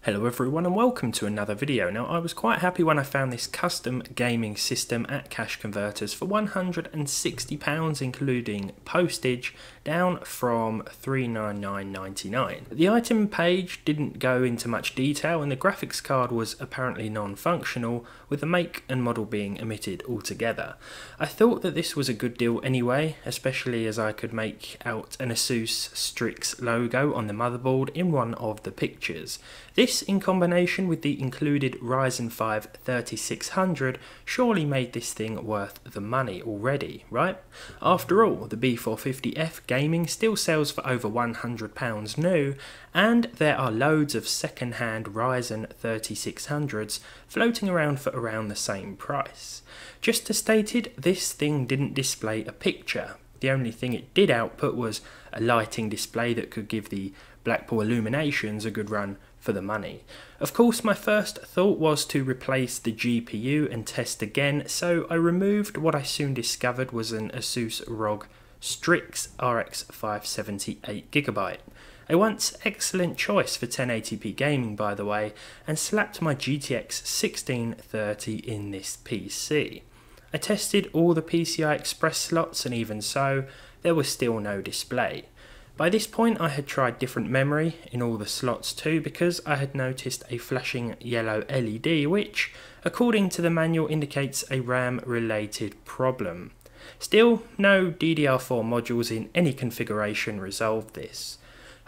Hello everyone and welcome to another video. Now I was quite happy when I found this custom gaming system at Cash Converters for £160 including postage, down from £399.99. The item page didn't go into much detail and the graphics card was apparently non-functional, with the make and model being omitted altogether. I thought that this was a good deal anyway, especially as I could make out an Asus Strix logo on the motherboard in one of the pictures. This, in combination with the included Ryzen 5 3600, surely made this thing worth the money already, right? After all, the B450F gaming still sells for over £100 new, and there are loads of second-hand Ryzen 3600s floating around for around the same price. Just as stated, this thing didn't display a picture. The only thing it did output was a lighting display that could give the Blackpool Illuminations a good run for the money. Of course, my first thought was to replace the GPU and test again, so I removed what I soon discovered was an Asus ROG Strix RX 570 8GB. A once excellent choice for 1080p gaming, by the way, and slapped my GTX 1630 in this PC. I tested all the PCI Express slots and even so, there was still no display. By this point I had tried different memory in all the slots too, because I had noticed a flashing yellow LED which, according to the manual, indicates a RAM related problem. Still, no DDR4 modules in any configuration resolved this.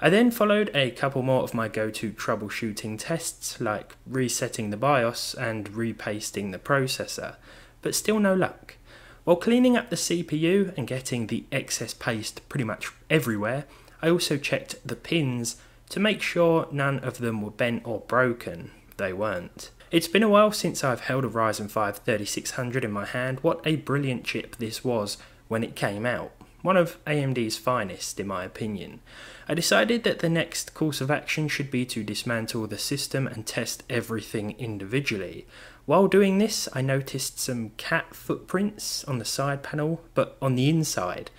I then followed a couple more of my go-to troubleshooting tests, like resetting the BIOS and repasting the processor, but still no luck. While cleaning up the CPU and getting the excess paste pretty much everywhere, I also checked the pins to make sure none of them were bent or broken. They weren't. It's been a while since I've held a Ryzen 5 3600 in my hand. What a brilliant chip this was when it came out. One of AMD's finest, in my opinion. I decided that the next course of action should be to dismantle the system and test everything individually. While doing this, I noticed some cat footprints on the side panel, but on the inside.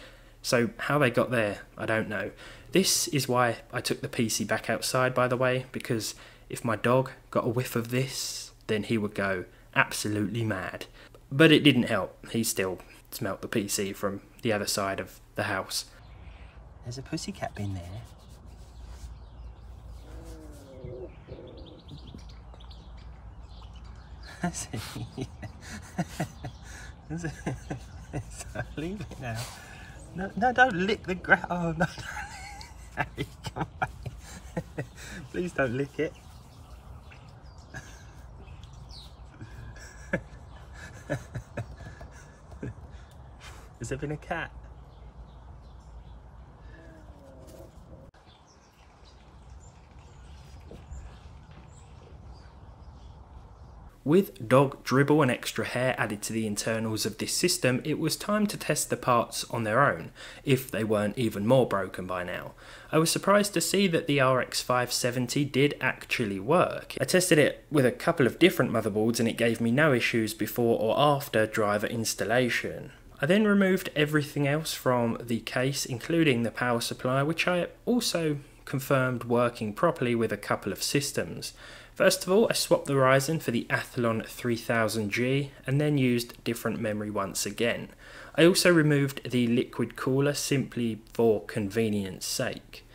So how they got there, I don't know. This is why I took the PC back outside, by the way, because if my dog got a whiff of this, then he would go absolutely mad. But it didn't help. He still smelt the PC from the other side of the house. There's a pussycat bin there. So leave it now. No, don't lick the ground. Oh no, Harry, come away. Please don't lick it. Has there been a cat? With dog dribble and extra hair added to the internals of this system, it was time to test the parts on their own, if they weren't even more broken by now. I was surprised to see that the RX 570 did actually work. I tested it with a couple of different motherboards and it gave me no issues before or after driver installation. I then removed everything else from the case, including the power supply, which I also confirmed working properly with a couple of systems. First of all, I swapped the Ryzen for the Athlon 3000G and then used different memory once again. I also removed the liquid cooler simply for convenience sake.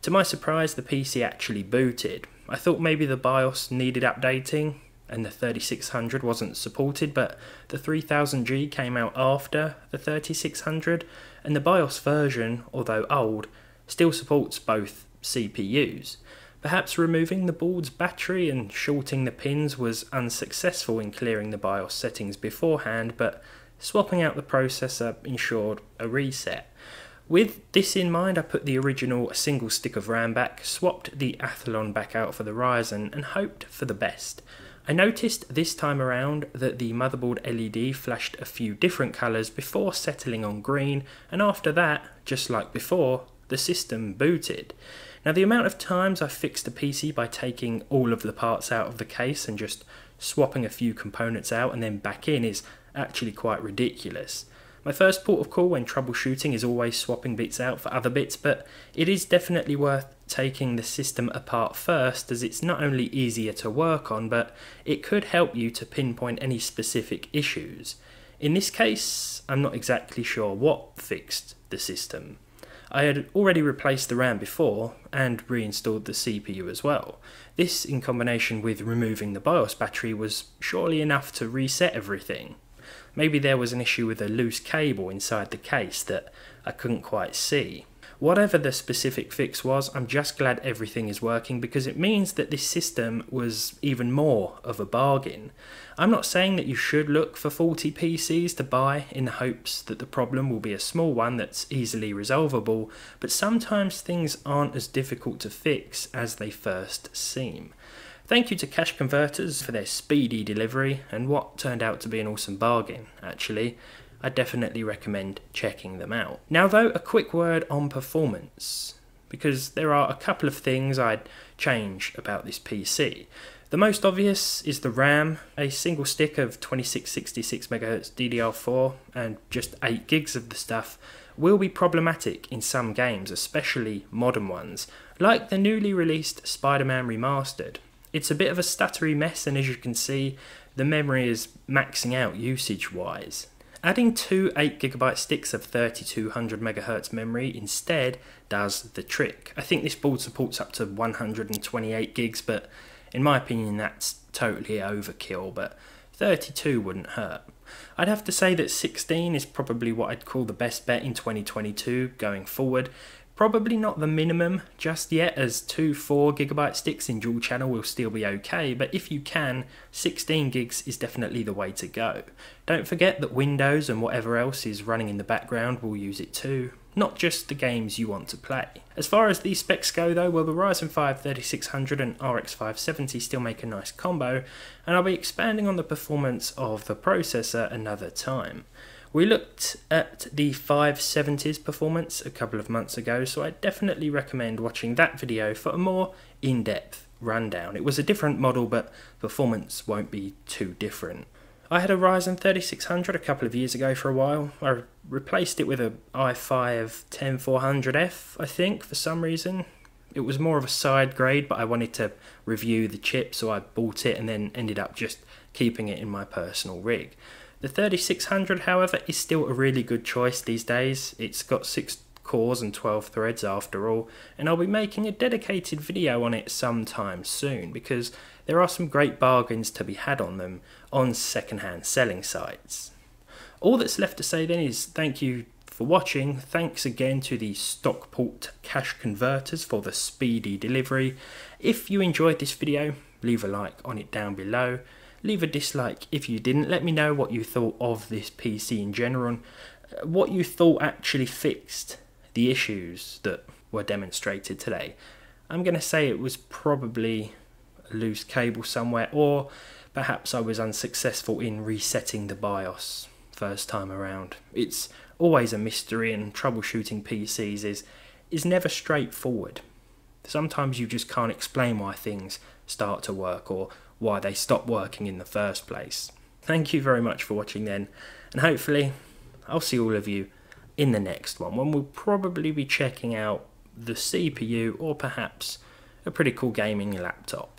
To my surprise, the PC actually booted. I thought maybe the BIOS needed updating and the 3600 wasn't supported, but the 3000G came out after the 3600 and the BIOS version, although old, still supports both CPUs. Perhaps removing the board's battery and shorting the pins was unsuccessful in clearing the BIOS settings beforehand, but swapping out the processor ensured a reset. With this in mind, I put the original single stick of RAM back, swapped the Athlon back out for the Ryzen, and hoped for the best. I noticed this time around that the motherboard LED flashed a few different colours before settling on green, and after that, just like before, the system booted. Now, the amount of times I fixed a PC by taking all of the parts out of the case and just swapping a few components out and then back in is actually quite ridiculous. My first port of call when troubleshooting is always swapping bits out for other bits, but it is definitely worth taking the system apart first, as it's not only easier to work on, but it could help you to pinpoint any specific issues. In this case, I'm not exactly sure what fixed the system. I had already replaced the RAM before and reinstalled the CPU as well. This, in combination with removing the BIOS battery, was surely enough to reset everything. Maybe there was an issue with a loose cable inside the case that I couldn't quite see. Whatever the specific fix was, I'm just glad everything is working, because it means that this system was even more of a bargain. I'm not saying that you should look for faulty PCs to buy in the hopes that the problem will be a small one that's easily resolvable, but sometimes things aren't as difficult to fix as they first seem. Thank you to Cash Converters for their speedy delivery and what turned out to be an awesome bargain, actually. I definitely recommend checking them out. Now though, a quick word on performance, because there are a couple of things I'd change about this PC. The most obvious is the RAM. A single stick of 2666 MHz DDR4 and just 8 gigs of the stuff will be problematic in some games, especially modern ones, like the newly released Spider-Man Remastered. It's a bit of a stuttery mess, and as you can see, the memory is maxing out usage-wise. Adding two 8GB sticks of 3200 MHz memory instead does the trick. I think this board supports up to 128 gigs, but in my opinion that's totally overkill, but 32 wouldn't hurt. I'd have to say that 16 is probably what I'd call the best bet in 2022 going forward. Probably not the minimum just yet, as two 4GB sticks in dual channel will still be okay, but if you can, 16 gigs is definitely the way to go. Don't forget that Windows and whatever else is running in the background will use it too, not just the games you want to play. As far as these specs go though, well, the Ryzen 5 3600 and RX 570 still make a nice combo, and I'll be expanding on the performance of the processor another time. We looked at the 570's performance a couple of months ago, so I definitely recommend watching that video for a more in-depth rundown. It was a different model, but performance won't be too different. I had a Ryzen 3600 a couple of years ago for a while. I replaced it with a i5 10400F, I think, for some reason. It was more of a side grade, but I wanted to review the chip, so I bought it and then ended up just keeping it in my personal rig. The 3600, however, is still a really good choice these days. It's got 6 cores and 12 threads after all, and I'll be making a dedicated video on it sometime soon, because there are some great bargains to be had on them on second-hand selling sites. All that's left to say then is thank you for watching. Thanks again to the Stockport Cash Converters for the speedy delivery. If you enjoyed this video, leave a like on it down below. Leave a dislike if you didn't. Let me know what you thought of this PC in general, and what you thought actually fixed the issues that were demonstrated today. I'm going to say it was probably a loose cable somewhere, or perhaps I was unsuccessful in resetting the BIOS first time around. It's always a mystery, and troubleshooting PCs is never straightforward. Sometimes you just can't explain why things start to work or why they stop working in the first place. Thank you very much for watching then, and hopefully I'll see all of you in the next one, when we'll probably be checking out the CPU or perhaps a pretty cool gaming laptop.